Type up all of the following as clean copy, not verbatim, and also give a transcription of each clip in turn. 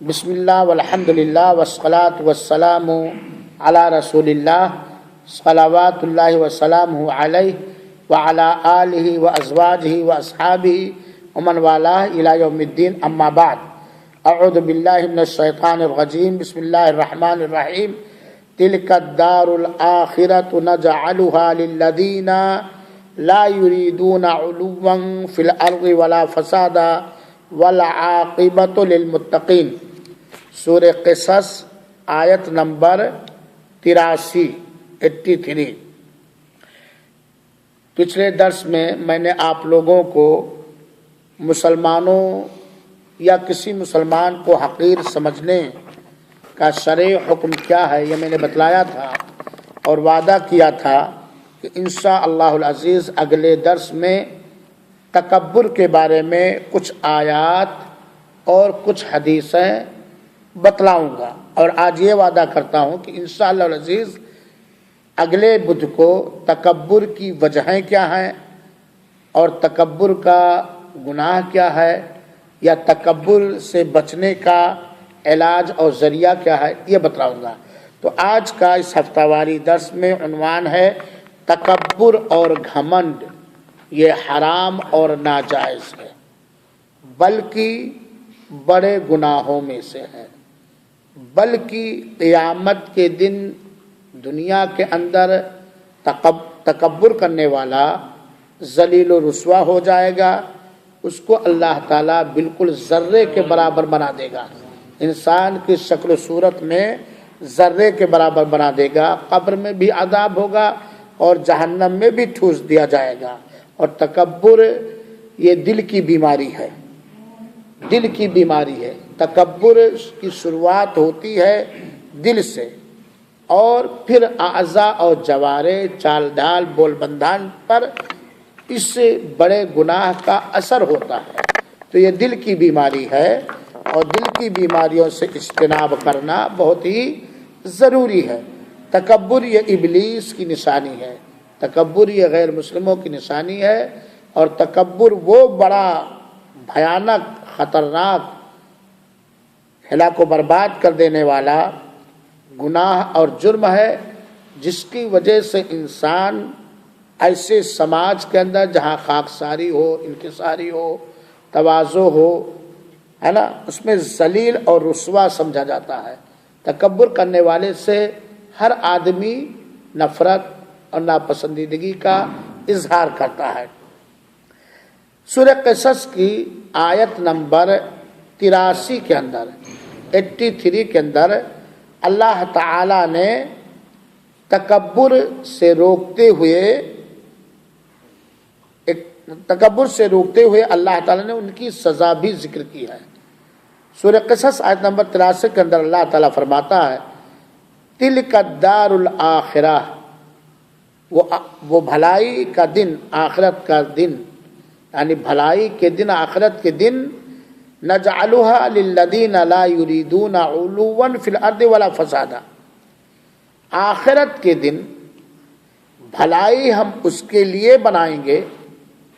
بسم اللہ والحمد للہ والصلاة والسلام علی رسول اللہ صلوات اللہ وسلامہ علیہ وعلی آلہ وازواجہ واصحابہ ومن والاه الی یوم الدین اما بعد اعوذ باللہ من الشیطان الرجیم بسم اللہ الرحمن الرحیم تلک الدار الآخرۃ نجعلها للذین لا یریدون علوا فی الارض ولا فسادا والعاقبۃ للمتقین۔ سورہ قصص آیت نمبر 83۔ پچھلے درس میں نے آپ لوگوں کو مسلمانوں یا کسی مسلمان کو حقیر سمجھنے کا شرعی حکم کیا ہے یہ میں نے بتلایا تھا اور وعدہ کیا تھا کہ انشاءاللہ العزیز اگلے درس میں تکبر کے بارے میں کچھ آیات اور کچھ حدیثیں بتلاؤں گا، اور آج یہ وعدہ کرتا ہوں کہ انشاءاللہ العزیز اگلے بدھ کو تکبر کی وجہیں کیا ہیں اور تکبر کا گناہ کیا ہے یا تکبر سے بچنے کا علاج اور ذریعہ کیا ہے یہ بتلاؤں گا۔ تو آج کا اس ہفتہ واری درس میں عنوان ہے تکبر اور گھمنڈ یہ حرام اور ناجائز ہے، بلکہ بڑے گناہوں میں سے ہے، بلکہ قیامت کے دن دنیا کے اندر تکبر کرنے والا ذلیل و رسوا ہو جائے گا، اس کو اللہ تعالیٰ بالکل ذرے کے برابر بنا دے گا، انسان کی شکل و صورت میں ذرے کے برابر بنا دے گا، قبر میں بھی عذاب ہوگا اور جہنم میں بھی ٹھوس دیا جائے گا۔ اور تکبر یہ دل کی بیماری ہے، دل کی بیماری ہے۔ تکبر کی شروعات ہوتی ہے دل سے اور پھر اعضاء اور جوارح چال ڈھال بول بندان پر اس سے بڑے گناہ کا اثر ہوتا ہے۔ تو یہ دل کی بیماری ہے اور دل کی بیماریوں سے اجتناب کرنا بہت ہی ضروری ہے۔ تکبر یہ ابلیس کی نشانی ہے، تکبر یہ غیر مسلموں کی نشانی ہے، اور تکبر وہ بڑا بھیانک خطرناک ہلاک و برباد کر دینے والا گناہ اور جرم ہے جس کی وجہ سے انسان ایسے سماج کے اندر جہاں خاکساری ہو، انکساری ہو، تواضع ہو، ہے نا، اس میں ذلیل اور رسوا سمجھا جاتا ہے۔ تکبر کرنے والے سے ہر آدمی نفرت اور ناپسندیدگی کا اظہار کرتا ہے۔ سورہ قصص کی آیت نمبر 83 کے اندر 83 کے اندر اللہ تعالی نے تکبر سے روکتے ہوئے اللہ تعالی نے ان کی سزا بھی ذکر کی ہے۔ سورہ قصص آیت نمبر 83 کے اندر اللہ تعالی فرماتا ہے تلک الدار الآخرہ، وہ بھلائی کا دن، آخرت کا دن، یعنی بھلائی کے دن، آخرت کے دن، نجعلها للذین لا یریدون علوا فی الارض ولا فسادا، آخرت کے دن بھلائی ہم اس کے لیے بنائیں گے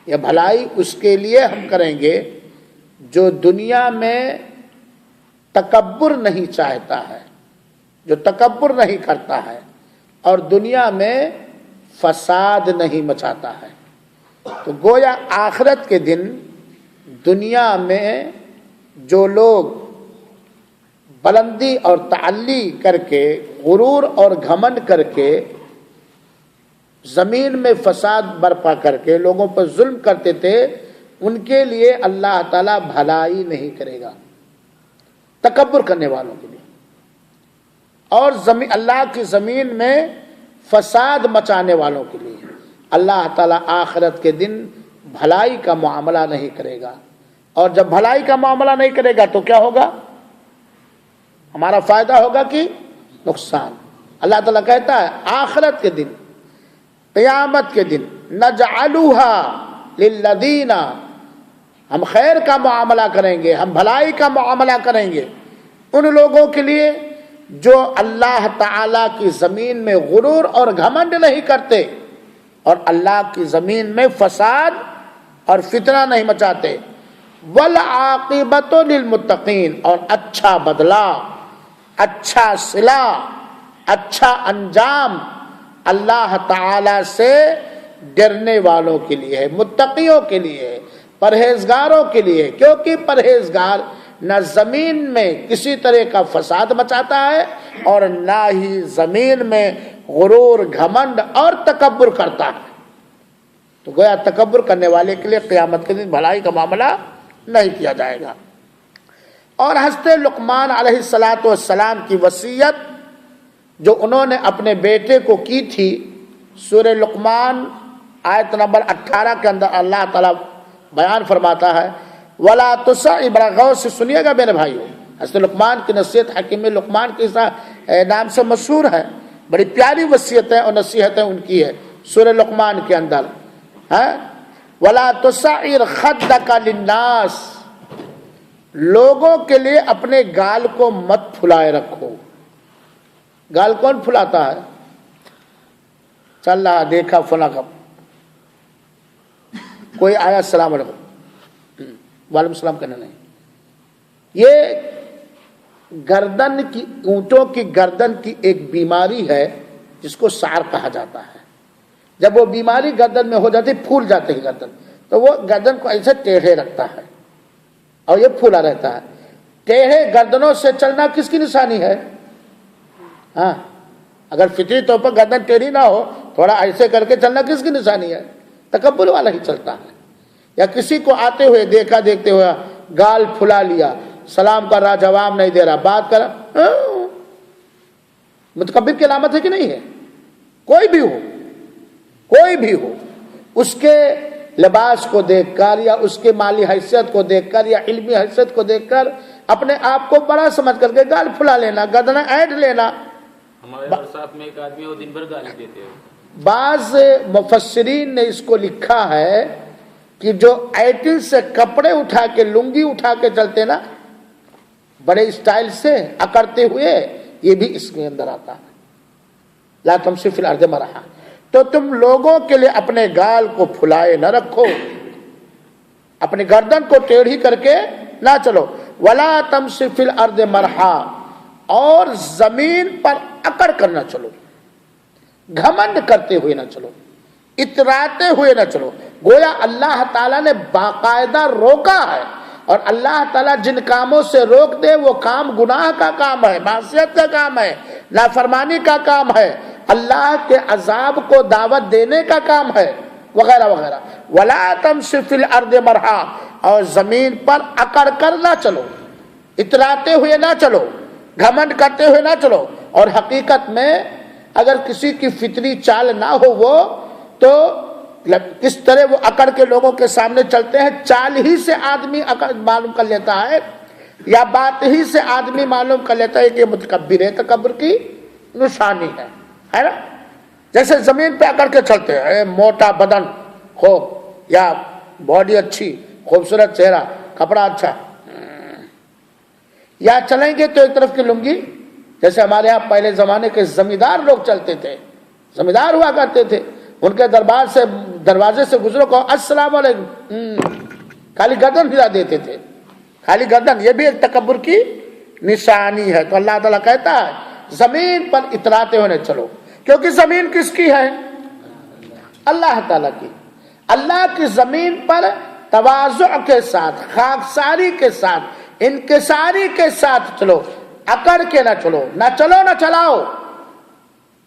یا بھلائی اس کے لیے ہم کریں گے جو دنیا میں تکبر نہیں چاہتا ہے، جو تکبر نہیں کرتا ہے اور دنیا میں فساد نہیں مچاتا ہے۔ تو گویا آخرت کے دن دنیا میں جو لوگ بلندی اور تعلی کر کے، غرور اور گھمنڈ کر کے، زمین میں فساد برپا کر کے لوگوں پر ظلم کرتے تھے، ان کے لیے اللہ تعالیٰ بھلائی نہیں کرے گا، تکبر کرنے والوں کے لیے۔ اور اللہ کی زمین میں فساد مچانے والوں کے لیے اللہ تعالیٰ آخرت کے دن بھلائی کا معاملہ نہیں کرے گا۔ اور جب بھلائی کا معاملہ نہیں کرے گا تو کیا ہوگا؟ ہمارا فائدہ ہوگا کہ نقصان۔ اللہ تعالیٰ کہتا ہے آخرت کے دن، قیامت کے دن، نجعلها للذین، ہم خیر کا معاملہ کریں گے، ہم بھلائی کا معاملہ کریں گے ان لوگوں کے لیے جو اللہ تعالیٰ کی زمین میں غرور اور گھمنڈ نہیں کرتے اور اللہ کی زمین میں فساد اور فتنہ نہیں مچاتے، والعاقبۃ للمتقین، اور اچھا بدلہ، اچھا صلہ، اچھا انجام اللہ تعالی سے ڈرنے والوں کے لیے ہے، متقیوں کے لیے ہے، پرہیزگاروں کے لیے ہے، کیونکہ پرہیزگار نہ زمین میں کسی طرح کا فساد مچاتا ہے اور نہ ہی زمین میں غرور، گھمنڈ اور تکبر کرتا ہے۔ تو گویا تکبر کرنے والے کے لیے قیامت کے دن بھلائی کا معاملہ نہیں کیا جائے گا۔ اور حضرت لقمان علیہ السلام کی وصیت جو انہوں نے اپنے بیٹے کو کی تھی، سورہ لقمان آیت نمبر 18 کے اندر اللہ تعالیٰ بیان فرماتا ہے، وَلَا تُصَعِّبْ، بڑا غور سے سنیے گا میرے بھائیو، حضرت لقمان کی نصیحت حکیم لقمان کے نام سے مشہور ہے، بڑی پیاری وصیتیں اور نصیحتیں ان کی ہے سورہ لقمان کے اندر، وَلَا تُصَعِّرْ خَدَّكَ لِلنَّاسِ، لوگوں کے لیے اپنے گال کو مت پھلائے رکھو۔ گال کون پھلاتا ہے؟ چل رہا دیکھا فلاں کا، کوئی آیا السلام علیکم، وعلیکم السلام کہنا نہیں۔ یہ گردن کی، اونٹوں کی گردن کی ایک بیماری ہے جس کو سعر کہا جاتا ہے۔ جب وہ بیماری گردن میں ہو جاتی، پھول جاتے ہیں گردن، تو وہ گردن کو ایسے ٹیڑھے رکھتا ہے اور یہ پھولا رہتا ہے۔ ٹیڑھے گردنوں سے چلنا کس کی نشانی ہے؟ ہاں، اگر فطری طور پر گردن ٹیڑھی نہ ہو، تھوڑا ایسے کر کے چلنا کس کی نشانی ہے؟ تکبر والا ہی چلتا ہے۔ یا کسی کو آتے ہوئے دیکھا، دیکھتے ہوئے گال پھلا لیا، سلام کر رہا، جواب نہیں دے رہا، بات کر رہا، متکبر کی علامت ہے کہ نہیں ہے؟ کوئی بھی ہو، کوئی بھی ہو، اس کے لباس کو دیکھ کر یا اس کے مالی حیثیت کو دیکھ کر یا علمی حیثیت کو دیکھ کر اپنے آپ کو بڑا سمجھ کر کے گال پھلا لینا، گردنیں اینڈ لینا۔ ہمارے ساتھ میں ایک آدمی وہ دن بھر گالی دیتے ہیں۔ بعض مفسرین نے اس کو لکھا ہے کہ جو ایٹل سے کپڑے اٹھا کے، لنگی اٹھا کے چلتے نا بڑے اسٹائل سے اکڑتے ہوئے، یہ بھی اس کے اندر آتا ہے۔ لا تمشوا فی الارض مرحا، تو تم لوگوں کے لیے اپنے گال کو پھلائے نہ رکھو، اپنی گردن کو ٹیڑھی کر کے نہ چلو۔ ولا تمشوا فی الارض مرحا، اور زمین پر اکڑ کر نہ چلو، گھمنڈ کرتے ہوئے نہ چلو، اتراتے ہوئے نہ چلو۔ گویا اللہ تعالیٰ نے باقاعدہ روکا ہے، اور اللہ تعالیٰ جن کاموں سے روک دے وہ کام گناہ کا کام ہے، معصیت کا کام ہے، نافرمانی کا کام ہے، اللہ کے عذاب کو دعوت دینے کا کام ہے، وغیرہ وغیرہ۔ ولا تمشوا فی الارض مرحا، اور زمین پر اکڑ کر نہ چلو، اتراتے ہوئے نہ چلو، گھمنڈ کرتے ہوئے نہ چلو۔ اور حقیقت میں اگر کسی کی فطری چال نہ ہو وہ تو کس طرح وہ اکڑ کے لوگوں کے سامنے چلتے ہیں، چال ہی سے آدمی معلوم کر لیتا ہے یا بات ہی سے آدمی معلوم کر لیتا ہے کہ یہ متکبر ہے، تکبر کی نشانی ہے نا۔ جیسے زمین پہ اکڑ کے چلتے ہیں، موٹا بدن ہو یا باڈی اچھی، خوبصورت چہرہ، کپڑا اچھا، یا چلیں گے تو ایک طرف کی لنگی، جیسے ہمارے یہاں پہلے زمانے کے زمیندار لوگ چلتے تھے، زمیندار ہوا کرتے تھے، ان کے دربار سے، دروازے سے گزرو کہو السلام علیکم، خالی گردن ہلا دیتے تھے، خالی گردن، یہ بھی ایک تکبر کی نشانی ہے۔ تو اللہ تعالیٰ کہتا ہے زمین پر اتراتے ہوئے چلو، کیونکہ زمین کس کی ہے؟ اللہ تعالیٰ کی۔ اللہ کی زمین پر تواضع کے ساتھ، خاکساری کے ساتھ، انکساری کے ساتھ چلو، اکڑ کے نہ چلو، نہ چلو نہ چلاؤ،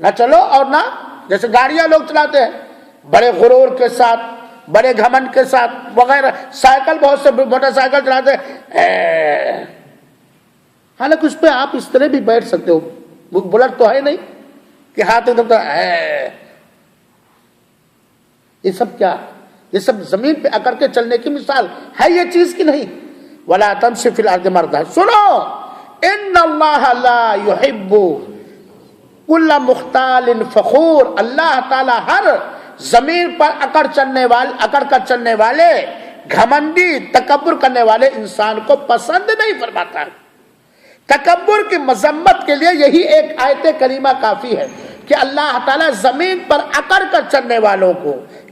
نہ چلو اور نہ، جیسے گاڑیاں لوگ چلاتے ہیں بڑے غرور کے ساتھ، بڑے گھمنڈ کے ساتھ وغیرہ، سائیکل بہت سے موٹر سائیکل چلاتے ہیں، حالانکہ اس پہ آپ اس طرح بھی بیٹھ سکتے ہو، بلٹ تو ہے نہیں کہ ہاتھ ایک دم، یہ سب کیا؟ یہ سب زمین پہ اکڑ کے چلنے کی مثال ہے یہ چیز کی نہیں۔ ولا تمشوا فی الارض مرحا، سنو، ان اللہ لا یحب کل مختال فخور، اللہ تعالی ہر زمین پر اکڑ کر چلنے والے، گھمنڈی، تکبر کرنے والے انسان کو پسند نہیں فرماتا۔ تکبر کی مذمت کے لیے یہی ایک آیت کریمہ کافی ہے کہ اللہ تعالیٰ زمین پر اکڑ کر چلنے والوں کو،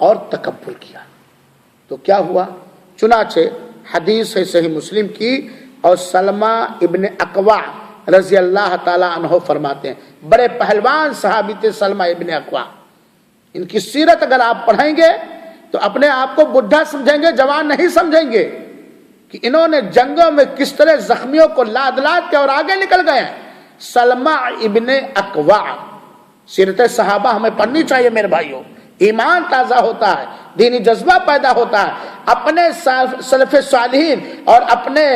اور تکبر کیا تو کیا ہوا؟ چنانچہ حدیث ہے صحیح مسلم کی، اور سلمہ ابن اکوع رضی اللہ تعالی عنہ فرماتے ہیں، بڑے پہلوان صحابی تھے سلمہ ابن اکوع، ان کی سیرت اگر آپ پڑھیں گے تو اپنے آپ کو بڈھا سمجھیں گے، جوان نہیں سمجھیں گے کہ انہوں نے جنگوں میں کس طرح زخمیوں کو لاد لاد کے اور آگے نکل گئے ہیں۔ سلمہ ابن اکوع، سیرت صحابہ ہمیں پڑھنی چاہیے میرے بھائیوں، ایمان تازہ ہوتا ہے، دینی جذبہ پیدا ہوتا ہے، اپنے سلف صالحین اور اپنے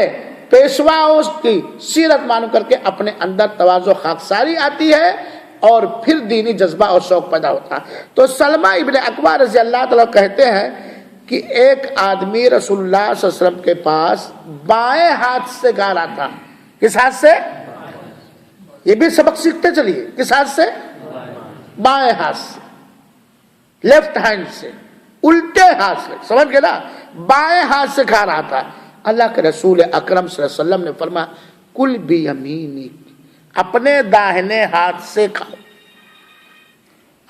پیشواؤں کی سیرت معلوم کر کے اپنے اندر تواضع خاکساری آتی ہے اور پھر دینی جذبہ اور شوق پیدا ہوتا ہے۔ تو سلمہ ابن اکوع رضی اللہ تعالیٰ کہتے ہیں کہ ایک آدمی رسول اللہ صلی اللہ علیہ وسلم کے پاس بائیں ہاتھ سے گا رہا تھا۔ کس ہاتھ سے؟ یہ بھی سبق سیکھتے چلیے، کس ہاتھ سے؟ بائیں ہاتھ سے، لیفٹ ہینڈ سے، الٹے ہاتھ سے، سمجھ گئے نا؟ بائیں ہاتھ سے کھا رہا تھا۔ اللہ کے رسول اکرم صلی اللہ علیہ وسلم نے فرمایا کل بیمینک، اپنے داہنے ہاتھ سے کھاؤ،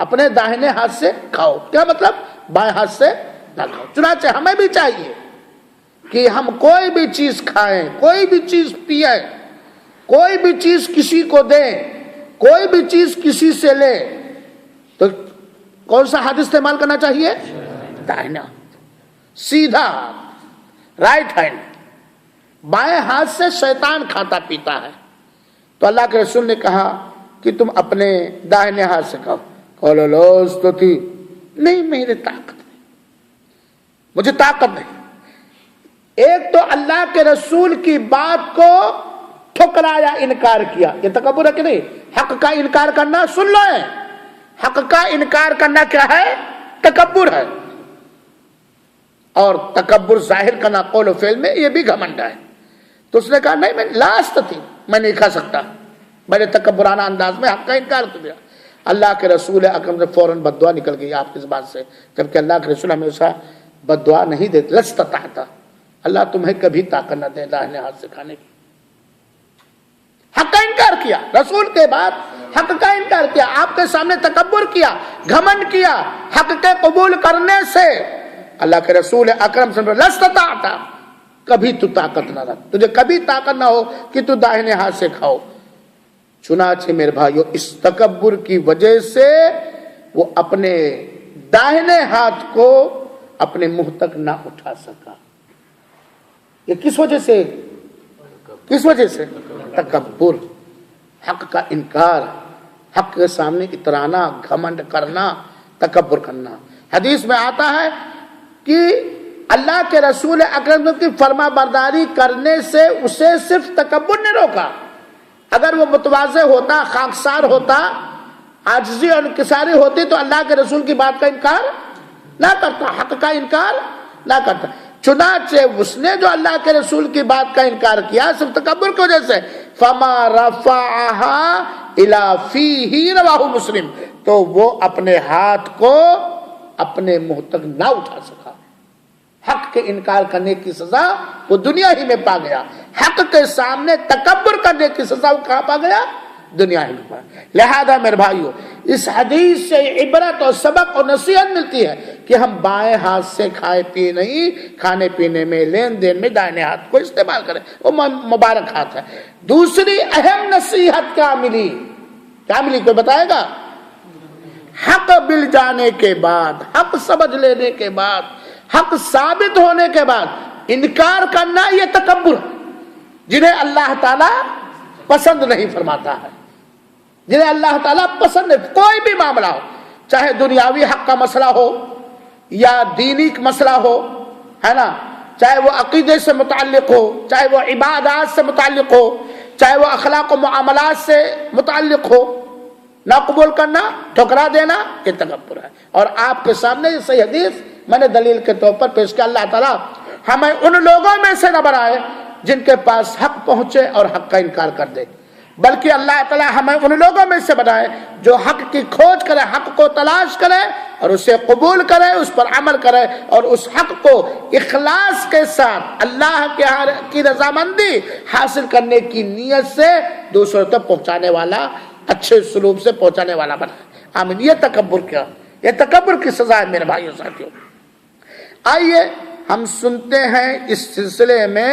اپنے داہنے ہاتھ سے کھاؤ۔ کیا مطلب؟ بائیں ہاتھ سے نہ کھاؤ۔ چنانچہ ہمیں بھی چاہیے کہ ہم کوئی بھی چیز کھائیں، کوئی بھی چیز پیئیں، کوئی بھی چیز کسی کو دیں، کوئی بھی چیز کسی سے لیں تو کون سا ہاتھ استعمال کرنا چاہیے؟ داہنا، سیدھا ہاتھ، رائٹ ہینڈ۔ بائیں ہاتھ سے شیطان کھاتا پیتا ہے۔ تو اللہ کے رسول نے کہا کہ تم اپنے داہنے ہاتھ سے کھاؤ۔ قال لوز تو تھی نہیں، میرے طاقت نہیں، مجھے طاقت نہیں۔ ایک تو اللہ کے رسول کی بات کو ٹھکرایا، انکار کیا، یہ تکبر ہے کہ نہیں؟ حق کا انکار کرنا، سن لو، حق کا انکار کرنا کیا ہے؟ تکبر ہے۔ اور تکبر ظاہر کرنا قول و فعل میں، یہ بھی گھمنڈ ہے۔ تو اس نے کہا نہیں، میں لاسٹ تھی، میں نہیں کھا سکتا، میں نے تکبرانہ انداز میں حق کا انکار کر دیا۔ اللہ کے رسول اکرم سے فوراً بد دعا نکل گئی آپ کی زبان سے، جبکہ اللہ کے رسول ہمیشہ بد دعا نہیں دیتے۔ لستطعت، اللہ تمہیں کبھی طاقت نہ دے داہنے ہاتھ سے کھانے کی۔ حق کا انکار کیا، رسول کے بعد حق کا انکار کیا، آپ کے سامنے تکبر کیا، گھمنڈ کیا، حق کے قبول کرنے سے اللہ کے رسول اکرم صلی اللہ علیہ وسلم لستطعت، کبھی تو طاقت نہ رکھ، تجھے کبھی طاقت نہ ہو کہ تو داہنے ہاتھ سے کھاؤ۔ چنانچہ میرے بھائیو، اس تکبر کی وجہ سے وہ اپنے داہنے ہاتھ کو اپنے منہ تک نہ اٹھا سکا۔ یہ کس وجہ سے؟ کس وجہ سے؟ تکبر، حق کا انکار، حق کے سامنے اترانا، گھمنڈ کرنا، تکبر کرنا۔ حدیث میں آتا ہے کہ اللہ کے رسول اکرم کی فرما برداری کرنے سے اسے صرف تکبر نے روکا۔ اگر وہ متواضع ہوتا، خاکسار ہوتا، عاجزی اور انکساری ہوتی تو اللہ کے رسول کی بات کا انکار نہ کرتا، حق کا انکار نہ کرتا۔ چنانچہ اس نے جو اللہ کے رسول کی بات کا انکار کیا صرف تکبر کی وجہ سے، فما رفعها الى فیہ، رواہ مسلم، تو وہ اپنے ہاتھ کو اپنے منہ تک نہ اٹھا سکا۔ حق کے انکار کرنے کی سزا وہ دنیا ہی میں پا گیا، حق کے سامنے تکبر کرنے کی سزا وہ کہاں پا گیا؟ دنیا ہی میں پا گیا۔ لہذا میرے بھائیو، اس حدیث سے عبرت اور سبق اور نصیحت ملتی ہے کہ ہم بائیں ہاتھ سے کھائے پیے نہیں، کھانے پینے میں، لین دین میں دائیں ہاتھ کو استعمال کریں، وہ مبارک ہاتھ ہے۔ دوسری اہم نصیحت کیا ملی؟ کیا ملی کوئی بتائے گا؟ حق مل جانے کے بعد، حق سمجھ لینے کے بعد، حق ثابت ہونے کے بعد انکار کرنا یہ تکبر ہے، جنہیں اللہ تعالیٰ پسند نہیں فرماتا ہے، جنہیں اللہ تعالیٰ پسند نہیں۔ کوئی بھی معاملہ ہو، چاہے دنیاوی حق کا مسئلہ ہو یا دینی مسئلہ ہو، ہے نا، چاہے وہ عقیدے سے متعلق ہو، چاہے وہ عبادات سے متعلق ہو، چاہے وہ اخلاق و معاملات سے متعلق ہو، نہ قبول کرنا، ٹھکرا دینا، یہ تکبر ہے۔ اور آپ کے سامنے یہ صحیح حدیث میں نے دلیل کے طور پر پیش کیا۔ اللہ تعالیٰ ہمیں ان لوگوں میں سے نہ بنائے جن کے پاس حق پہنچے اور حق کا انکار کر دے، بلکہ اللہ تعالیٰ ہمیں ان لوگوں میں سے بنائے جو حق کی کھوج کرے، حق کو تلاش کرے اور اسے قبول کرے، اس پر عمل کرے، اور اس حق کو اخلاص کے ساتھ اللہ کی رضامندی حاصل کرنے کی نیت سے دوسروں تک پہنچانے والا، اچھے سلوک سے پہنچانے والا بنائے۔ آمین۔ یہ تکبر کیا؟ یہ تکبر کی سزا ہے میرے بھائیوں ساتھیوں۔ آئیے ہم سنتے ہیں اس سلسلے میں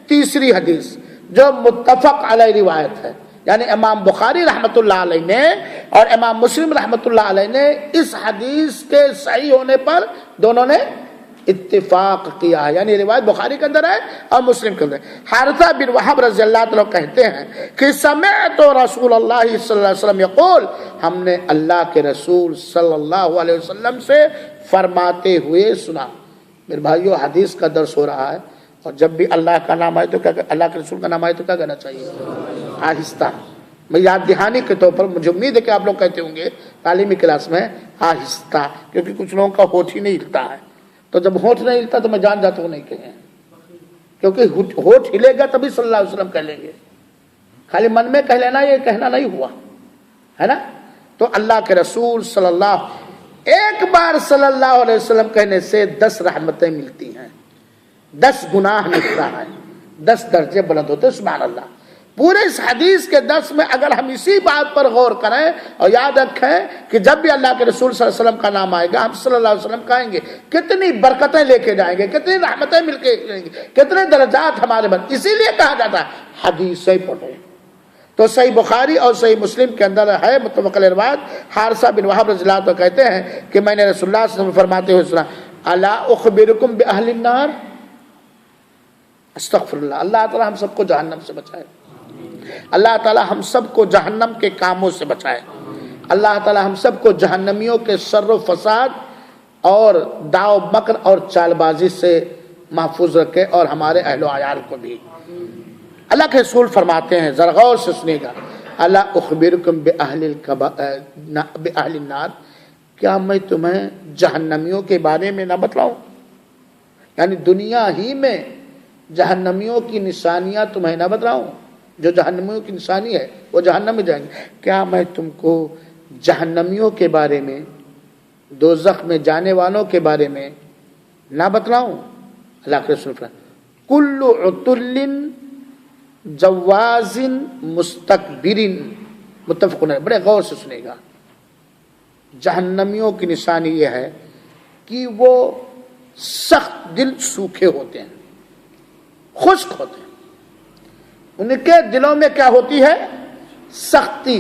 تیسری حدیث جو متفق علیہ روایت ہے، یعنی امام بخاری رحمۃ اللہ علیہ نے اور امام مسلم رحمۃ اللہ علیہ نے اس حدیث کے صحیح ہونے پر دونوں نے اتفاق کیا ہے، یعنی روایت بخاری کے اندر ہے اور مسلم کے اندر ہے۔ حارثہ بن وہب رضی اللہ عنہ کہتے ہیں کہ سمعت رسول اللہ صلی اللہ علیہ وسلم یقول، ہم نے اللہ کے رسول صلی اللہ علیہ وسلم سے فرماتے ہوئے سنا۔ میرے بھائیو حدیث کا درس ہو رہا ہے، اور جب بھی اللہ کا نام آئے تو کیا، اللہ کے رسول کا نام آئے تو کیا کہنا چاہیے؟ آہستہ۔ میں یاد دہانی کے طور پر مجھے امید ہے کہ آپ لوگ کہتے ہوں گے تعلیمی کلاس میں آہستہ، کیونکہ کچھ لوگوں کا ہونٹ ہی نہیں ہلتا ہے، تو جب ہونٹ نہیں ہلتا تو میں جان جاتا ہوں نہیں کہیں، کیونکہ ہونٹ ہلے گا تبھی صلی اللہ علیہ وسلم کہہ لیں گے، خالی من میں کہہ لینا یہ کہنا نہیں ہوا ہے نا۔ تو اللہ کے رسول صلی اللہ، ایک بار صلی اللہ علیہ وسلم کہنے سے 10 رحمتیں ملتی ہیں، 10 گناہ مٹتا ہے، 10 درجے بلند ہوتے ہیں، سبحان اللہ۔ پورے اس حدیث کے 10 میں اگر ہم اسی بات پر غور کریں اور یاد رکھیں کہ جب بھی اللہ کے رسول صلی اللہ علیہ وسلم کا نام آئے گا ہم صلی اللہ علیہ وسلم کہیں گے، کتنی برکتیں لے کے جائیں گے، کتنی رحمتیں مل کے جائیں گے، کتنے درجات ہمارے بن، اسی لیے کہا جاتا ہے حدیثیں پڑھو۔ تو صحیح بخاری اور صحیح مسلم کے اندر ہے متفق علیہ روایت، حارثہ بن وہب رضی اللہ عنہ کہتے ہیں کہ میں نے رسول اللہ صلی اللہ علیہ وسلم فرماتے ہوئے سنا، الا اخبرکم باہل النار، استغفر اللہ، اللہ تعالی ہم سب کو جہنم سے بچائے، اللہ تعالی ہم سب کو جہنم کے کاموں سے بچائے، اللہ تعالی ہم سب کو جہنمیوں کے شر و فساد اور داؤ مکر اور چال بازی سے محفوظ رکھے، اور ہمارے اہل و عیال کو بھی۔ اللہ کے رسول فرماتے ہیں، ذرا غور سے سنیے گا، الا اخبرکم باہل النار، کیا میں تمہیں جہنمیوں کے بارے میں نہ بتلاؤں؟ یعنی دنیا ہی میں جہنمیوں کی نشانیاں تمہیں نہ بتلاؤں؟ جو جہنمیوں کی نشانی ہے وہ جہنم میں جائیں گے، کیا میں تم کو جہنمیوں کے بارے میں، دوزخ میں جانے والوں کے بارے میں نہ بتلاؤں؟ اللہ کے رسول فرماتے کل عتل جواز مستکبر، متفق علیہ، بڑے غور سے سنے گا۔ جہنمیوں کی نشانی یہ ہے کہ وہ سخت دل سوکھے ہوتے ہیں، خشک ہوتے ہیں، ان کے دلوں میں کیا ہوتی ہے؟ سختی،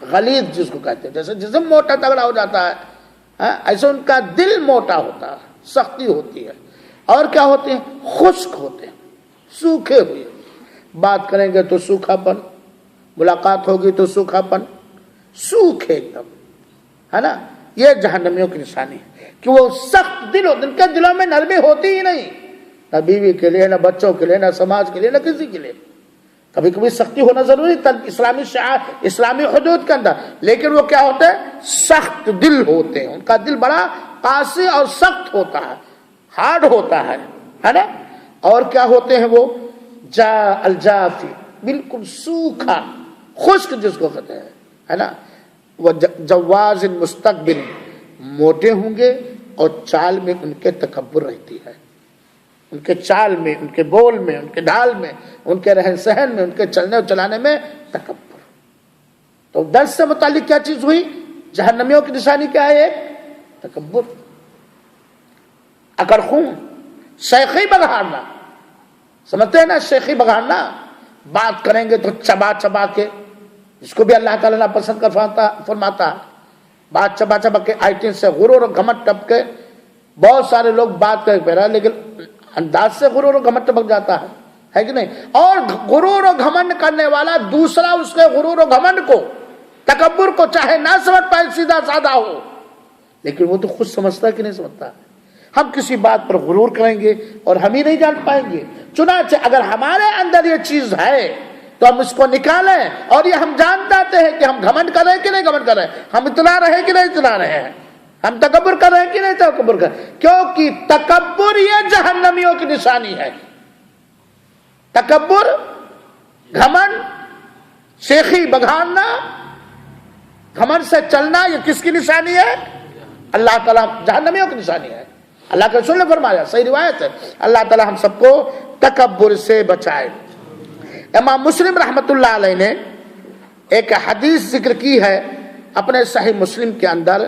غلیظ جس کو کہتے ہیں، جیسے جسم موٹا تگڑا ہو جاتا ہے ایسے ان کا دل موٹا ہوتا ہے، سختی ہوتی ہے، اور کیا ہوتے ہیں؟ خشک ہوتے ہیں، سوکھے ہوئے، بات کریں گے تو سوکھا پن، ملاقات ہوگی تو سوکھا پن، سوکھے ایک دم، ہے نا۔ یہ جہنمیوں کی نشانی ہے کہ وہ سخت دل ہوتے، ان کے دلوں میں نرمی ہوتی ہی نہیں، نہ بیوی کے لیے، نہ بچوں کے لیے، نہ سماج کے لیے، نہ کسی کے لیے۔ کبھی کبھی سختی ہونا ضروری اسلامی اسلامی حدود کے اندر، لیکن وہ کیا ہوتے ہیں؟ سخت دل ہوتے ہیں، ان کا دل بڑا قاسی اور سخت ہوتا ہے، ہارڈ ہوتا ہے نا۔ اور کیا ہوتے ہیں وہ؟ الجافی، بالکل سوکھا، خشک جس کو کہتے ہیں، ہے نا۔ وہ جواز مستقبل، موٹے ہوں گے اور چال میں ان کے تکبر رہتی ہے، ان کے چال میں، ان کے بول میں، ان کے ڈھال میں، ان کے رہن سہن میں، ان کے چلنے اور چلانے میں تکبر۔ تو درس سے متعلق کیا چیز ہوئی؟ جہنمیوں کی نشانی کیا ہے؟ تکبر، اکڑ خون، شیخی بگاڑنا، سمجھتے ہیں نا؟ شیخی بگاڑنا، بات کریں گے تو چبا چبا کے، اس کو بھی اللہ تعالیٰ نے پسند کر فرماتا ہے، بات چبا چبا کے، آئٹن سے غرور و گھمنڈ ٹپ کے، بہت سارے لوگ بات کر پہ رہا لیکن انداز سے غرور و گھمنڈ ٹپک جاتا ہے کہ نہیں؟ اور غرور و گھمنڈ کرنے والا دوسرا اس کے غرور و گھمنڈ کو، تکبر کو چاہے نہ سمجھ پائے، سیدھا سادہ ہو، لیکن وہ تو خود سمجھتا ہے کہ نہیں سمجھتا۔ ہم کسی بات پر غرور کریں گے اور ہم ہی نہیں جان پائیں گے، چنانچہ اگر ہمارے اندر یہ چیز ہے تو ہم اس کو نکالیں، اور یہ ہم جان جاتے ہیں کہ ہم گھمنڈ کر رہے ہیں کہ نہیں گھمنڈ کر رہے ہیں، ہم اطلاع رہے کہ نہیں اطلاع رہے ہیں، ہم تکبر کر رہے ہیں کہ نہیں تکبر کر رہے ہیں، کیونکہ تکبر یہ جہنمیوں کی نشانی ہے۔ تکبر، گھمنڈ، شیخی بگاڑنا، گھمنڈ سے چلنا، یہ کس کی نشانی ہے؟ اللہ تعالیٰ جہنمیوں کی نشانی ہے۔ اللہ کے رسول نے فرمایا، صحیح روایت ہے، اللہ تعالیٰ ہم سب کو تکبر سے بچائے۔ امام مسلم رحمۃ اللہ علیہ نے ایک حدیث ذکر کی ہے اپنے صحیح مسلم کے اندر،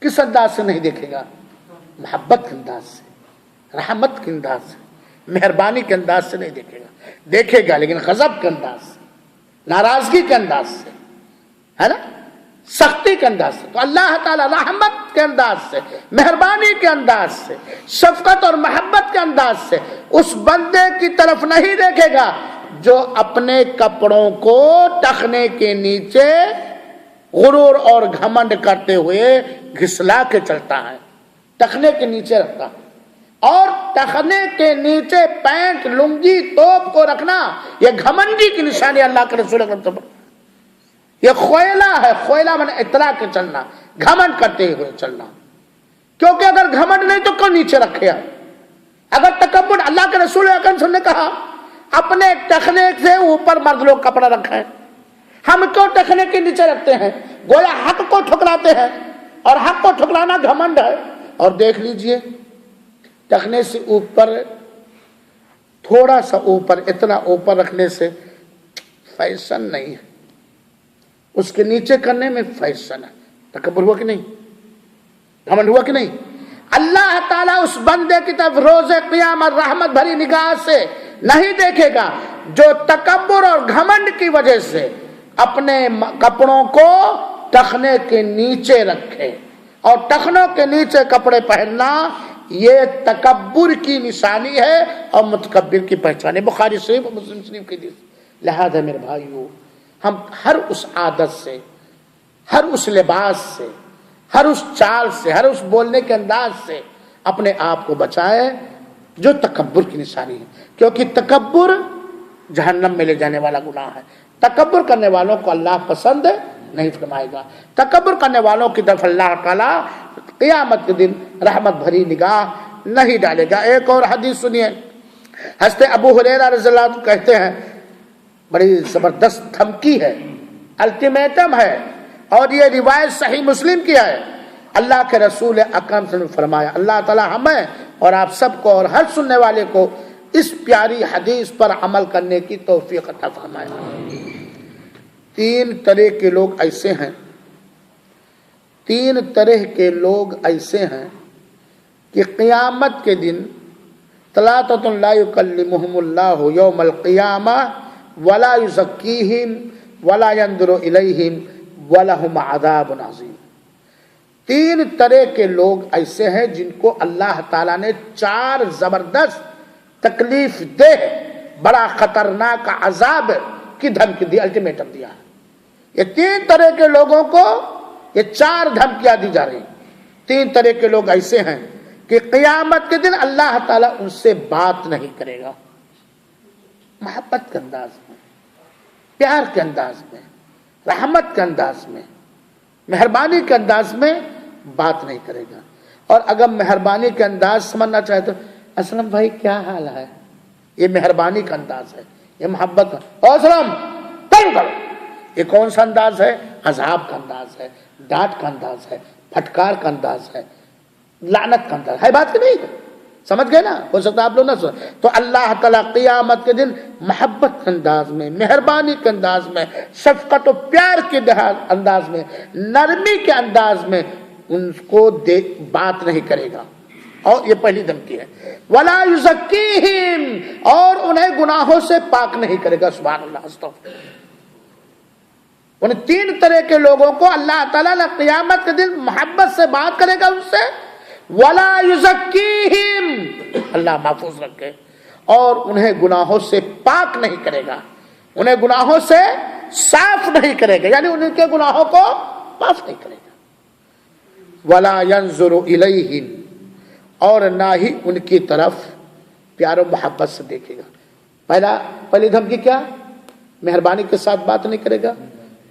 کس انداز سے نہیں دیکھے گا؟ محبت کے انداز سے، رحمت کے انداز سے، مہربانی کے انداز سے نہیں دیکھے گا، دیکھے گا لیکن غضب کے انداز سے، ناراضگی کے انداز سے، ہے نا، سختی کے انداز سے۔ تو اللہ تعالیٰ رحمت کے انداز سے، مہربانی کے انداز سے، شفقت اور محبت کے انداز سے اس بندے کی طرف نہیں دیکھے گا جو اپنے کپڑوں کو ٹخنے کے نیچے غرور اور گھمنڈ کرتے ہوئے گھسلا کے چلتا ہے، ٹخنے کے نیچے رکھتا ہے۔ اور ٹخنے کے نیچے پینٹ، لنگی، توپ کو رکھنا یہ گھمنڈی کی نشانی اللہ کے رسول اکرم صلی اللہ علیہ وسلم، یہ خویلا ہے، خویلا میں نے اطلاع کے چلنا، گھمنڈ کرتے ہوئے چلنا۔ کیونکہ اگر گھمنڈ نہیں تو کیوں نیچے رکھے؟ اگر تکبر، اللہ کے رسول اکرم صلی اللہ علیہ وسلم نے کہا اپنے ٹخنے سے اوپر مرد لوگ کپڑا رکھیں، ہم کیوں ٹخنے کے نیچے رکھتے ہیں؟ گویا حق کو ٹھکراتے ہیں، اور حق کو ٹھکرانا گھمنڈ ہے۔ اور دیکھ لیجئے ٹخنے سے اوپر، تھوڑا سا اوپر، اتنا اوپر رکھنے سے فیشن نہیں ہے، اس کے نیچے کرنے میں فیشن ہے۔ تکبر ہوا کہ نہیں؟ گھمنڈ ہوا کہ نہیں؟ اللہ تعالیٰ اس بندے کی طرف روز قیامت رحمت بھری نگاہ سے نہیں دیکھے گا جو تکبر اور گھمنڈ کی وجہ سے اپنے کپڑوں کو ٹخنے کے نیچے رکھے۔ اور ٹخنوں کے نیچے کپڑے پہننا یہ تکبر کی نشانی ہے اور متکبر کی پہچان ہے۔ بخاری شریف اور مسلم شریف کی حدیث۔ لہذا میرے بھائیو، ہم ہر اس عادت سے، ہر اس لباس سے، ہر اس چال سے، ہر اس بولنے کے انداز سے اپنے آپ کو بچائیں جو تکبر کی نشانی ہے، کیونکہ تکبر جہنم میں لے جانے والا گناہ ہے۔ تکبر کرنے والوں کو اللہ پسند نہیں فرمائے گا۔ تکبر کرنے والوں کی طرف اللہ تعالیٰ قیامت کے دن رحمت بھری نگاہ نہیں ڈالے گا۔ ایک اور حدیث سنیے، حضرت ابو ہریرہ رضی اللہ عنہ کہتے ہیں، بڑی زبردست دھمکی ہے، الٹیمیٹم ہے، اور یہ روایت صحیح مسلم کی ہے۔ اللہ کے رسول اکرم صلی اللہ علیہ وسلم نے فرمایا، اللہ تعالیٰ ہمیں اور آپ سب کو اور ہر سننے والے کو اس پیاری حدیث پر عمل کرنے کی توفیق عطا فرمائے۔ تین طرح کے لوگ ایسے ہیں، تین طرح کے لوگ ایسے ہیں کہ قیامت کے دن ثلاثۃ لا یکلمہم اللہ یوم القیامہ ولا یزکیہم ولا ینظر الیہم ولہم عذاب عظیم۔ تین طرح کے لوگ ایسے ہیں جن کو اللہ تعالیٰ نے چار زبردست تکلیف دہ بڑا خطرناک عذاب کی دھمکی دی، الٹیمیٹم دیا ہے۔ یہ تین طرح کے لوگوں کو یہ چار دھمکیاں دی جا رہی ہیں۔ تین طرح کے لوگ ایسے ہیں کہ قیامت کے دن اللہ تعالیٰ ان سے بات نہیں کرے گا، محبت کے انداز میں، پیار کے انداز میں، رحمت کے انداز میں، مہربانی کے انداز میں بات نہیں کرے گا۔ اور اگر مہربانی کے انداز سمجھنا چاہے تو اسلم بھائی کیا حال ہے، یہ مہربانی کا انداز ہے، یہ محبت کا، اسلم کرو، یہ کون سا انداز ہے؟ عذاب کا انداز ہے، ڈانٹ کا انداز ہے، پھٹکار کا انداز ہے، لعنت کا انداز ہے۔ بات کہ نہیں سمجھ گئے نا؟ ہو سکتا آپ لوگ نہ سمجھ۔ تو اللہ تعالیٰ قیامت کے دن محبت کے انداز میں، مہربانی کے انداز میں، شفقت و پیار کے انداز میں، نرمی کے انداز میں ان کو بات نہیں کرے گا۔ اور یہ پہلی دھمکی ہے، ولا یزکیہم، اور انہیں گناہوں سے پاک نہیں کرے گا۔ سبحان اللہ، استغفر۔ ان تین طرح کے لوگوں کو اللہ تعالیٰ نے قیامت کے دن محبت سے بات کرے گا ان سے، ولا یزکیہم، اللہ محفوظ رکھے، اور انہیں گناہوں سے پاک نہیں کرے گا، انہیں گناہوں سے صاف نہیں کرے گا، یعنی ان کے گناہوں کو معاف نہیں کرے گا۔ ولا ینظر الیہم، اور نہ ہی ان کی طرف پیار و محبت سے دیکھے گا۔ پہلی دھمکی کیا؟ مہربانی کے ساتھ بات نہیں کرے گا۔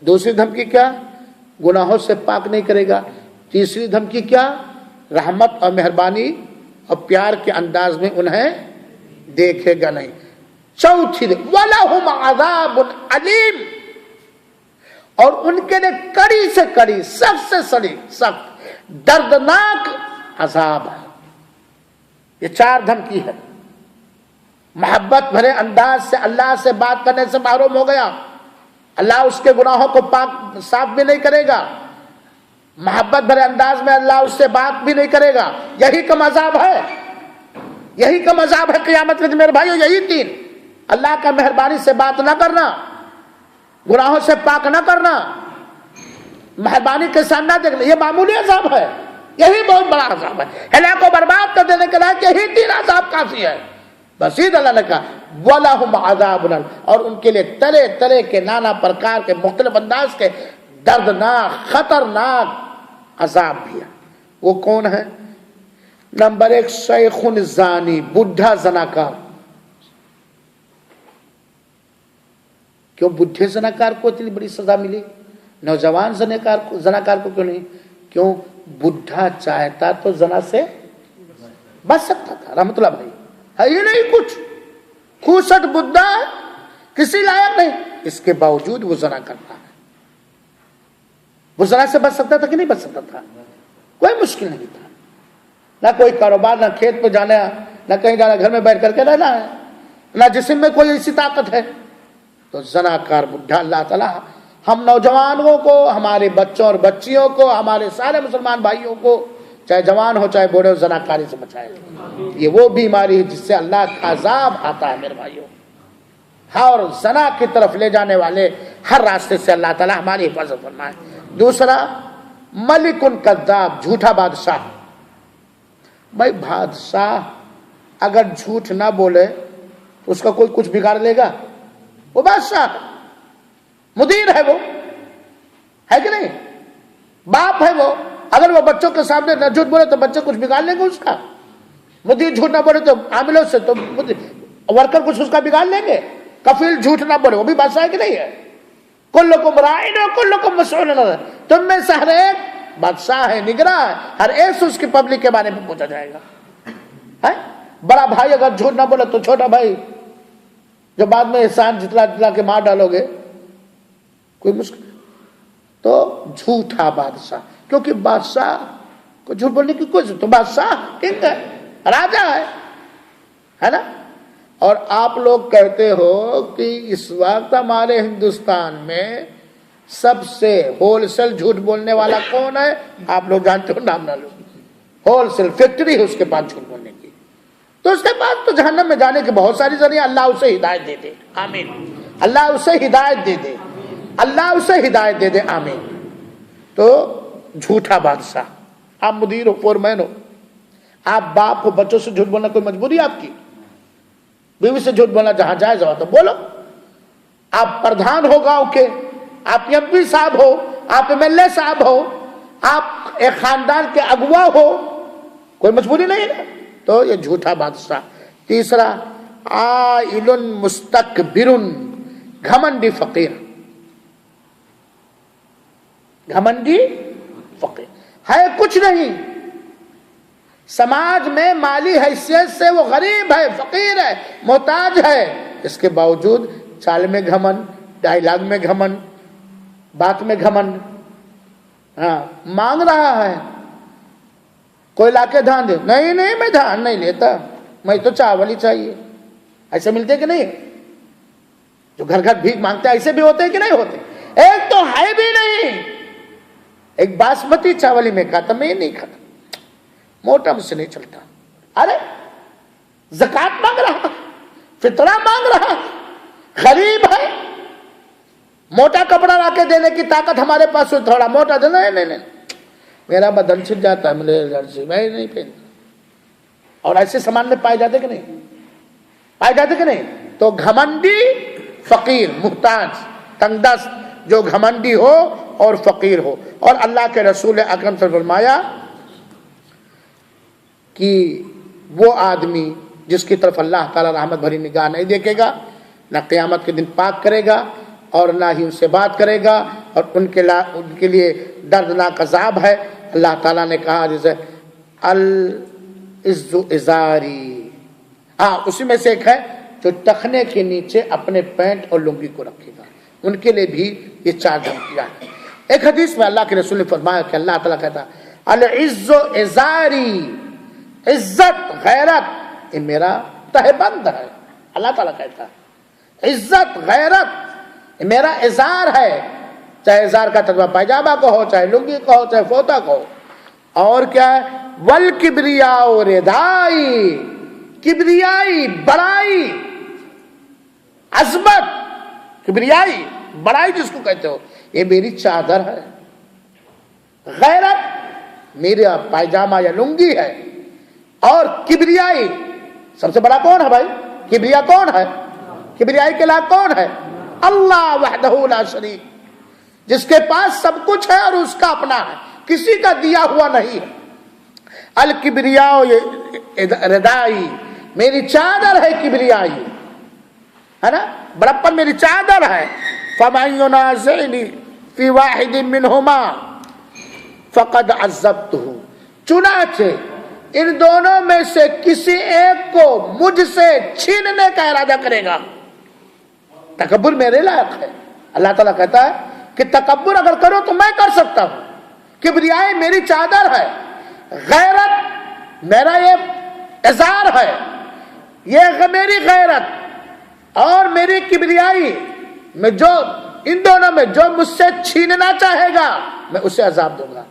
دوسری دھمکی کیا؟ گناہوں سے پاک نہیں کرے گا۔ تیسری دھمکی کیا؟ رحمت اور مہربانی اور پیار کے انداز میں انہیں دیکھے گا نہیں۔ چوتھی وَلَهُمْ عَذَابٌ عَلِيمٌ، اور ان کے لیے کڑی سے کڑی، سخت سے سخت دردناک عذاب ہے۔ یہ چار دھمکی ہے۔ محبت بھرے انداز سے اللہ سے بات کرنے سے محروم ہو گیا، اللہ اس کے گناہوں کو پاک صاف بھی نہیں کرے گا۔ محبت بھرے انداز میں اللہ اس سے بات بھی نہیں کرے گا. یہی کم عذاب ہے, یہی کم عذاب ہے قیامت کے دن میرے بھائیو. یہی تین, اللہ کا مہربانی سے بات نہ کرنا, گناہوں سے پاک نہ کرنا, مہربانی کے ساتھ نہ دیکھنا, یہ معمولی عذاب ہے, یہی بہت بڑا عذاب ہے. ہلاک و برباد کر دینے کے لائق یہی تین عذاب کافی ہے. بسید اللہ نے کہا وَلَهُمْ عَذَابٌ, اور ان کے لیے طرح طرح کے نانا پرکار کے مختلف انداز کے دردناک خطرناک عذاب بھی ہے. وہ کون ہے؟ نمبر 1 شیخ زانی, بڈھا زناکار. کیوں بڈھے زناکار کو اتنی بڑی سزا ملی, نوجوان زناکار کو کیوں نہیں؟ کیوں بڈھا چاہتا تو زنا سے بچ سکتا تھا. رحمت اللہ بھائی ہے ہی نہیں کچھ, 65 بڈھا کسی لائق نہیں, اس کے باوجود وہ زنا کرتا ہے. وہ زنا سے بچ سکتا تھا کہ نہیں بچ سکتا تھا؟ کوئی مشکل نہیں تھا. نہ کوئی کاروبار, نہ کھیت پہ جانا, نہ کہیں جانا, گھر میں بیٹھ کر کے رہنا ہے, نہ جسم میں کوئی ایسی طاقت ہے. تو زناکار بڈھا اللہ تعالیٰ ہم نوجوانوں کو, ہمارے بچوں اور بچیوں کو, ہمارے سارے مسلمان بھائیوں کو, چاہے جوان ہو چاہے بوڑھے ہو, زناکاری سے بچائے. یہ وہ بیماری ہے جس سے اللہ کا عذاب آتا ہے میرے بھائیوں. اور زنا کی طرف لے جانے والے ہر راستے سے اللہ تعالیٰ ہماری حفاظت فرمائے. دوسرا ملک کذاب, جھوٹا بادشاہ. بھائی بادشاہ اگر جھوٹ نہ بولے تو اس کا کوئی کچھ بگاڑ لے گا؟ وہ بادشاہ مدیر ہے, وہ ہے کہ نہیں؟ باپ ہے وہ, اگر وہ بچوں کے سامنے نہ جھوٹ بولے تو بچے کچھ بگاڑ لیں گے اس کا. مدیر جھوٹ نہ بولے تو عاملوں سے تو ورکر کچھ اس کا بگاڑ لیں گے. کفیل جھوٹ نہ بولے, وہ بھی بادشاہ ہے کہ نہیں ہے؟ کلکم راعٍ وکلکم مسئول عن رعیتہ, تم میں سے ہر ایک بادشاہ ہے, نگراں ہے, ہر ایک سے اس کی پبلک کے بارے میں پوچھا جائے گا. بڑا بھائی اگر جھوٹ نہ بولے تو چھوٹا بھائی جو بعد میں احسان جتلا جتلا کے مار ڈالو گے, کوئی مشکل. تو جھوٹا بادشاہ, کیونکہ بادشاہ کو جھوٹ بولنے کی کوئی ضرورت, تو بادشاہ کنگ ہے, راجا ہے نا. اور آپ لوگ کہتے ہو کہ اس وقت ہمارے ہندوستان میں سب سے ہول سیل جھوٹ بولنے والا کون ہے؟ آپ لوگ جانتے ہو, نام نہ لو. ہول سیل فیکٹری ہے اس کے پاس جھوٹ بولنے کی. تو اس کے بعد تو جہنم میں جانے کے بہت ساری ذریعے, اللہ اسے ہدایت دے دے, آمین. اللہ اسے ہدایت دے دے, اللہ اسے ہدایت دے دے, آمین. تو جھوٹا بادشاہ, آپ مدیر ہو, فور مین ہو, آپ باپ ہو, بچوں سے جھوٹ بولنا کوئی مجبوری ہے آپ کی؟ بیوی سے جھوٹ بولنا جہاں جائز ہو تو بولو. آپ پردھان ہو گاؤں کے, آپ ایم پی صاحب ہو, آپ ایم ایل اے صاحب ہو, آپ ایک خاندان کے اغوا ہو, کوئی مجبوری نہیں ہے. تو یہ جھوٹا بادشاہ. تیسرا عائل مستکبر, گھمنڈی فقیر. گھمنڈی فقیر ہے کچھ نہیں, سماج میں مالی حیثیت سے وہ غریب ہے, فقیر ہے, محتاج ہے, اس کے باوجود چال میں گھمن, ڈائلاگ میں گھمن, بات میں گھمن, مانگ رہا ہے. کوئی لا کے دھان دے, نہیں نہیں میں دھان نہیں لیتا, میں تو چاول ہی چاہیے. ایسے ملتے کہ نہیں؟ جو گھر گھر بھیک مانگتے ہیں ایسے بھی ہوتے ہیں کہ نہیں ہوتے؟ ایک تو ہے بھی نہیں, ایک باسمتی چاول ہی میں کھاتا, میں نہیں کھاتا, موٹا مجھ سے نہیں چلتا. ارے زکات مانگ رہا, فطرہ مانگ رہا, غریب ہے, موٹا کپڑا لا کے دینے کی طاقت ہمارے پاس ہو, تھوڑا موٹا دے, نہیں میرا بدن چھٹ جاتا ہے, مجھے الرجی, میں نہیں پہنتا. اور ایسے سامان میں پائے جاتے کہ نہیں, پائے جاتے کہ نہیں؟ تو گھمنڈی فقیر, محتاج, تنگ دست, جو گھمنڈی ہو اور فقیر ہو. اور اللہ کے رسول اکرم صلی اللہ علیہ وسلم نے فرمایا کہ وہ آدمی جس کی طرف اللہ تعالی رحمت بھری نگاہ نہیں دیکھے گا, نہ قیامت کے دن پاک کرے گا اور نہ ہی ان سے بات کرے گا, اور ان کے لیے دردناک عذاب ہے. اللہ تعالیٰ نے کہا جیسے العز ازاری, اسی میں سے ایک ہے جو ٹخنے کے نیچے اپنے پینٹ اور لنگی کو رکھے گا, ان کے لیے بھی یہ 4 دھمکیاں ہیں. ایک حدیث میں اللہ کے رسول نے فرمایا کہ اللہ تعالیٰ کہتا العز ازاری, عزت غیرت یہ میرا تہبند ہے. اللہ تعالیٰ کہتا ہے عزت غیرت یہ میرا ازار ہے, چاہے ازار کا ترجمہ پائجامہ کو ہو، چاہے لنگی کو ہو، چاہے فوطہ کو ہو. اور کیا ہے؟ والکبریاء ردائی، کبریائی بڑائی، عظمت، کبریائی بڑائی جس کو کہتے ہو، یہ میری چادر ہے. غیرت میرا پائجامہ یا لنگی ہے. اور کبریائی، سب سے بڑا کون ہے بھائی؟ کبریا کون ہے؟ کبریائی کے لائق کون ہے؟ اللہ وحدہ لا شریک، جس کے پاس سب کچھ ہے اور اس کا اپنا ہے، کسی کا دیا ہوا نہیں ہے. الکبریاء ردائی، میری چادر ہے کبریائی، ہے نا، بڑپن میری چادر ہے. فمن ینازعنی فی واحد منہما فقد عذبتہ، چنانچہ ان دونوں میں سے کسی ایک کو مجھ سے چھیننے کا ارادہ کرے گا. تکبر میرے لائق ہے. اللہ تعالیٰ کہتا ہے کہ تکبر اگر کرو تو میں کر سکتا ہوں. کبریائی میری چادر ہے، غیرت میرا یہ ازار ہے، یہ میری غیرت اور میری کبریائی میں جو ان دونوں میں جو مجھ سے چھیننا چاہے گا میں اسے عذاب دوں گا.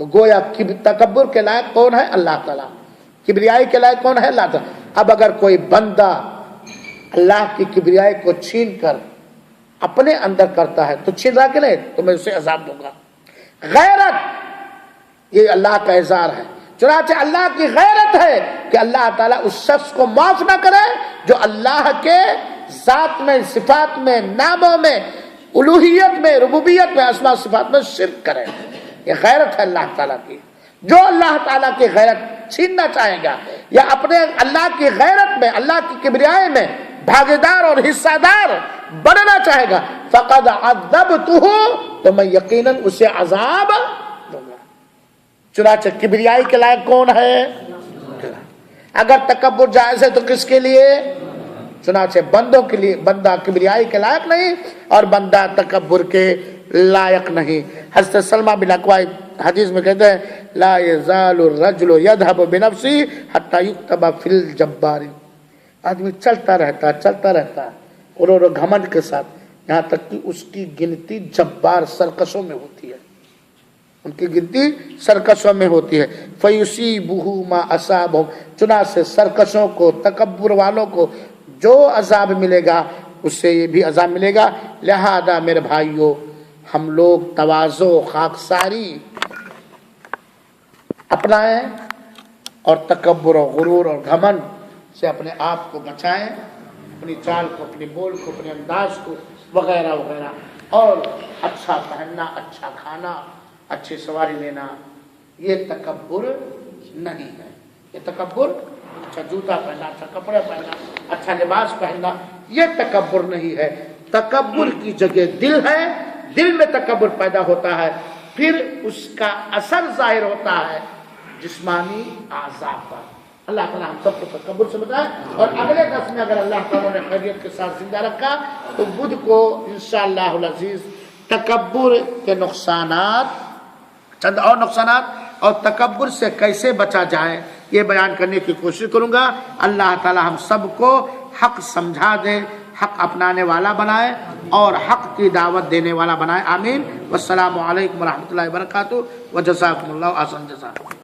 تو گویا تکبر کے لائق کون ہے؟ اللہ تعالیٰ. کبریائی کے لائق کون ہے؟ اللہ تعالیٰ. اب اگر کوئی بندہ اللہ کی کبریائی کو چھین کر اپنے اندر کرتا ہے تو چھین رہا کہ نہیں، تو میں اسے عذاب دوں گا. غیرت یہ اللہ کا اظہار ہے. چنانچہ اللہ کی غیرت ہے کہ اللہ تعالیٰ اس شخص کو معاف نہ کرے جو اللہ کے ذات میں، صفات میں، ناموں میں، الوہیت میں، ربوبیت میں، اسماء صفات میں شرک کرے. یہ غیرت ہے اللہ تعالیٰ کی. جو اللہ تعالیٰ کی غیرت چھیننا چاہے گا یا اپنے اللہ کی غیرت میں، اللہ کی کبریائی میں بھاگیدار اور حصہ دار بننا چاہے گا، فقد عذبتہ، تو میں یقیناً اسے عذاب دوں گا. چنانچہ کبریائی کے لائق کون ہے؟ اگر تکبر جائز ہے تو کس کے لیے؟ چنانچہ بندوں کے لیے. بندہ کبریائی کے لائق نہیں اور بندہ تکبر کے لائق نہیں. حضرت سلمہ بن اکوع حدیث میں کہتے ہیں لا یزال الرجل یذهب بنفسه حتى یکتب فی الجبار. آدمی چلتا رہتا ہے اور گھمنڈ کے ساتھ، یہاں تک کہ اس کی گنتی جبار سرکشوں میں ہوتی ہے، ان کی گنتی سرکشوں میں ہوتی ہے. فیصیبہ ما اصابہم، چنانچہ سرکشوں کو، تکبر والوں کو جو عذاب ملے گا اس سے یہ بھی عذاب ملے گا. لہذا میرے بھائیوں، ہم لوگ تواضع، خاکساری اپنائیں اور تکبر اور غرور اور گھمنڈ سے اپنے آپ کو بچائیں، اپنی چال کو، اپنی بول کو، اپنے انداز کو وغیرہ وغیرہ. اور اچھا پہننا، اچھا کھانا، اچھی سواری لینا، یہ تکبر نہیں ہے. یہ تکبر، اچھا جوتا پہننا، اچھا کپڑے پہننا، اچھا لباس پہننا، یہ تکبر نہیں ہے. تکبر کی جگہ دل ہے، دل میں تکبر پیدا ہوتا ہے، پھر اس کا اثر ظاہر ہوتا ہے جسمانی اعضاء پر. اللہ تعالیٰ ہم سب کو تکبر سے بچائے. اور اگلے درس میں اگر اللہ تعالیٰ نے خیریت کے ساتھ زندہ رکھا تو بدھ کو انشاءاللہ العزیز تکبر کے نقصانات، چند اور نقصانات اور تکبر سے کیسے بچا جائے یہ بیان کرنے کی کوشش کروں گا. اللہ تعالیٰ ہم سب کو حق سمجھا دے، حق اپنانے والا بنائے اور حق کی دعوت دینے والا بنائے. آمین. والسلام علیکم ورحمۃ اللہ وبرکاتہ. وجزاکم اللہ احسن جزا.